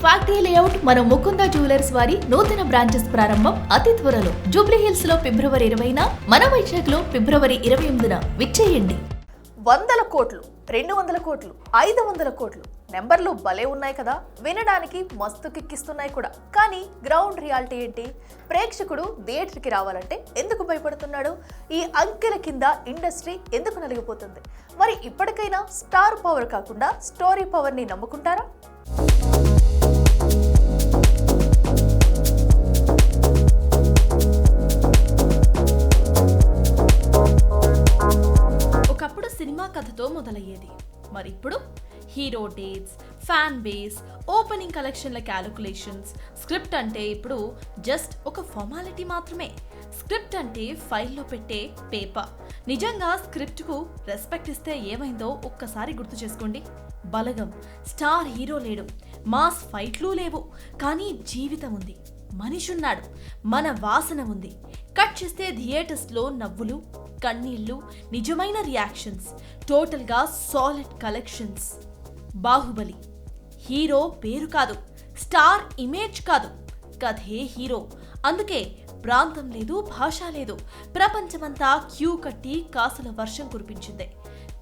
Factory layout మన Mukunda jewellers వారి నూతన బ్రాంచెస్ ప్రారంభం అతి త్వరలో జూబ్లీ హిల్స్ లో ఫిబ్రవరి 20న, మన వైజాగ్ లో ఫిబ్రవరి 28న విచ్చేయండి. 100 కోట్లు, 200 కోట్లు, 500 కోట్లు నెంబర్లు భలే ఉన్నాయి కదా, వినడానికి మస్తు కిక్కిస్తున్నాయి కూడా. కానీ గ్రౌండ్ రియాలిటీ ఏంటి? ప్రేక్షకుడు థియేటర్కి రావాలంటే ఎందుకు భయపడుతున్నాడు? ఈ అంకెల కింద ఇండస్ట్రీ ఎందుకు నలిగిపోతుంది? మరి ఇప్పటికైనా స్టార్ పవర్ కాకుండా స్టోరీ పవర్ని నమ్ముకుంటారా? ఒకప్పుడు సినిమా కథతో మొదలయ్యేది, మరి ఇప్పుడు hero dates, fan base, opening కలెక్షన్ల క్యాలిక్యులేషన్స్. స్క్రిప్ట్ అంటే ఇప్పుడు జస్ట్ ఒక ఫార్మాలిటీ మాత్రమే. స్క్రిప్ట్ అంటే ఫైల్లో పెట్టే పేపర్. నిజంగా స్క్రిప్ట్కు రెస్పెక్ట్ ఇస్తే ఏమైందో ఒక్కసారి గుర్తు చేసుకోండి. బలగం స్టార్ హీరో లేడు, మాస్ ఫైట్లు లేవు, కానీ జీవితం ఉంది, మనిషి ఉన్నాడు, మన వాసన ఉంది. కట్ చేస్తే థియేటర్స్లో నవ్వులు, కన్నీళ్లు, నిజమైన రియాక్షన్స్, టోటల్గా సాలిడ్ కలెక్షన్స్. బాహుబలి హీరో పేరు కాదు, స్టార్ ఇమేజ్ కాదు, కథే హీరో. అందుకే ప్రాంతం లేదు, భాష లేదు, ప్రపంచమంతా క్యూ కట్టి కాసుల వర్షం కురిపించింది.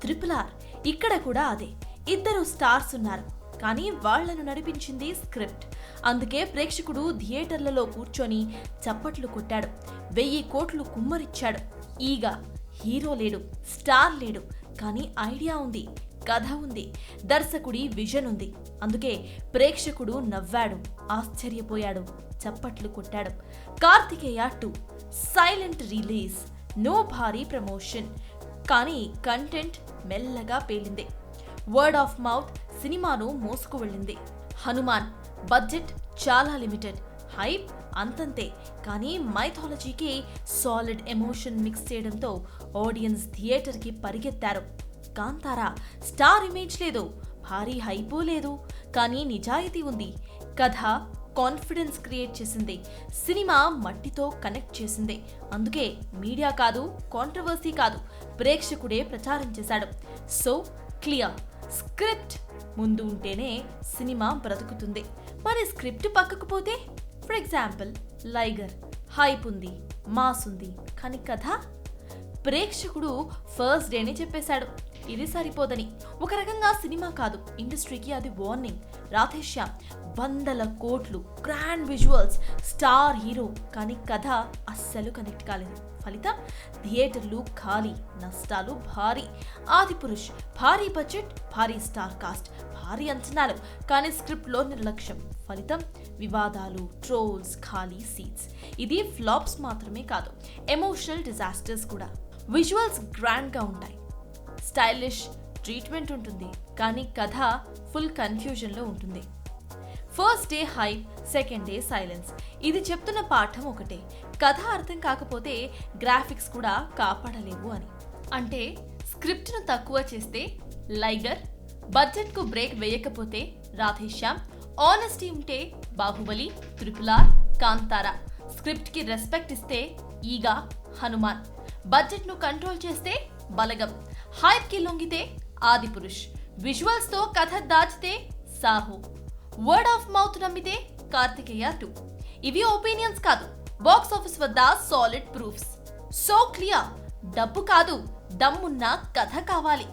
RRR ఇక్కడ కూడా అదే. ఇద్దరు స్టార్స్ ఉన్నారు, కానీ వాళ్లను నడిపించింది స్క్రిప్ట్. అందుకే ప్రేక్షకుడు థియేటర్లలో కూర్చొని చప్పట్లు కొట్టాడు, 1000 కోట్లు కుమ్మరిచ్చాడు. ఈగా హీరో లేడు, స్టార్ లేడు, కానీ ఐడియా ఉంది, కథ ఉంది, దర్శకుడి విజన్ ఉంది. అందుకే ప్రేక్షకుడు నవ్వాడు, ఆశ్చర్యపోయాడు, చప్పట్లు కొట్టాడు. కార్తికేయ 2 సైలెంట్ రిలీజ్, నో భారీ ప్రమోషన్, కానీ కంటెంట్ మెల్లగా పేలింది. వర్డ్ ఆఫ్ మౌత్ సినిమాను మోసుకు వెళ్ళింది. హనుమాన్ బడ్జెట్ చాలా లిమిటెడ్, హైప్ అంతంతే, కానీ మైథాలజీకి సాలిడ్ ఎమోషన్ మిక్స్ చేయడంతో ఆడియన్స్ థియేటర్కి పరిగెత్తారు. కాంతారా స్టార్ ఇమేజ్ లేదు, భారీ హైపు లేదు, కానీ నిజాయితీ ఉంది. కథ కాన్ఫిడెన్స్ క్రియేట్ చేసింది, సినిమా మట్టితో కనెక్ట్ చేసింది. అందుకే మీడియా కాదు, కాంట్రవర్సీ కాదు, ప్రేక్షకుడే ప్రచారం చేశాడు. సో క్లియర్, స్క్రిప్ట్ ముందు ఉంటేనే సినిమా బ్రతుకుతుంది. మరి స్క్రిప్ట్ పక్కకు పోతే, ఫర్ ఎగ్జాంపుల్ లైగర్ హైప్ ఉంది, మాస్ ఉంది, కానీ కథ ప్రేక్షకుడు ఫస్ట్ డేనే చెప్పేశాడు ఇది సరిపోదని. ఒక రకంగా సినిమా కాదు, ఇండస్ట్రీకి అది వార్నింగ్. రాధేశ్యామ్ 100 కోట్లు, గ్రాండ్ విజువల్స్, స్టార్ హీరో, కానీ కథ అస్సలు కనెక్ట్ కాలేదు. ఫలితం థియేటర్లు ఖాళీ, నష్టాలు భారీ. ఆదిపురుష్ భారీ బడ్జెట్, భారీ స్టార్ కాస్ట్, భారీ అంచనాలు, కానీ స్క్రిప్ట్లో నిర్లక్ష్యం. ఫలితం వివాదాలు, ట్రోల్స్, ఖాళీ సీట్స్. ఇది ఫ్లాప్స్ మాత్రమే కాదు, ఎమోషనల్ డిజాస్టర్స్ కూడా. విజువల్స్ గ్రాండ్గా ఉంటాయి, స్టైలిష్ ట్రీట్మెంట్ ఉంటుంది, కానీ కథ ఫుల్ కన్ఫ్యూజన్లో ఉంటుంది. First day hype, second day silence. ఇది చెప్తున్న పాఠం ఒకటే, కథ అర్థం కాకపోతే గ్రాఫిక్స్ కూడా కాపాడలేవు అని. అంటే స్క్రిప్ట్ను తక్కువ చేస్తే లైగర్, బడ్జెట్కు బ్రేక్ వేయకపోతే రాధేశ్యామ్, ఆనెస్టీ ఉంటే బాహుబలి, RRR, కాంతారా, స్క్రిప్ట్కి రెస్పెక్ట్ ఇస్తే ఈగా, హనుమాన్, బడ్జెట్ను కంట్రోల్ చేస్తే బలగం, హైప్కి లొంగితే ఆదిపురుష్, విజువల్స్తో కథ దాచితే సాహో, వర్డ్ ఆఫ్ మౌత్ నమ్మితే కార్తికేయ 2. ఇవి ఒపీనియన్స్ కాదు, బాక్స్ ఆఫీస్ వద్ద సాలిడ్ ప్రూఫ్స్. సో క్లియర్, డబ్బు కాదు, దమ్మున్న కథ కావాలి.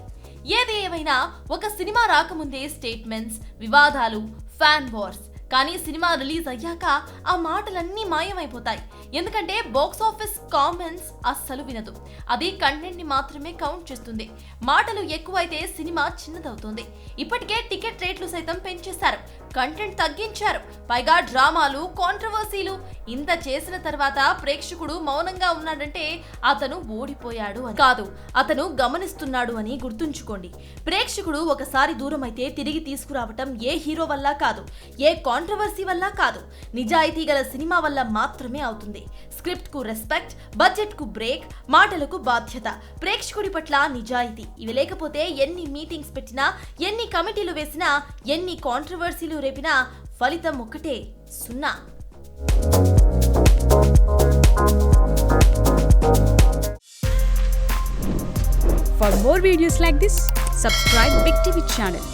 ఏది ఏమైనా ఒక సినిమా రాకముందే స్టేట్మెంట్స్, వివాదాలు, ఫ్యాన్ వార్స్, కానీ సినిమా రిలీజ్ అయ్యాక ఆ మాటలన్నీ మాయమైపోతాయి. ఎందుకంటే బాక్స్ ఆఫీస్ కామెంట్స్ అస్సలు వినదు, అది కంటెంట్ ని మాత్రమే కౌంట్ చేస్తుంది. మాటలు ఎక్కువైతే సినిమా చిన్నదవుతుంది. ఇప్పటికే టికెట్ రేట్లు సైతం పెంచేశారు, కంటెంట్ తగ్గించారు, పైగా డ్రామాలు, కాంట్రవర్సీలు. ఇంత చేసిన తర్వాత ప్రేక్షకుడు మౌనంగా ఉన్నాడంటే అతను ఓడిపోయాడు అని కాదు, అతను గమనిస్తున్నాడు అని గుర్తుంచుకోండి. ప్రేక్షకుడు ఒకసారి దూరం అయితే తిరిగి తీసుకురావటం ఏ హీరో వల్ల కాదు, ఏ కాంట్రవర్సీ వల్ల కాదు, నిజాయితీ గల సినిమా వల్ల మాత్రమే అవుతుంది. స్క్రిప్ట్ కు రెస్పెక్ట్, బడ్జెట్ కు బ్రేక్, మాటలకు బాధ్యత, ప్రేక్షకుడి పట్ల నిజాయితీ. ఇవి లేకపోతే ఎన్ని మీటింగ్స్ పెట్టినా, ఎన్ని కమిటీలు వేసినా, ఎన్ని కాంట్రవర్సీలు రేపినా ఫలితం ఒక్కటే, సున్నా. For more videos like this, subscribe Big TV channel.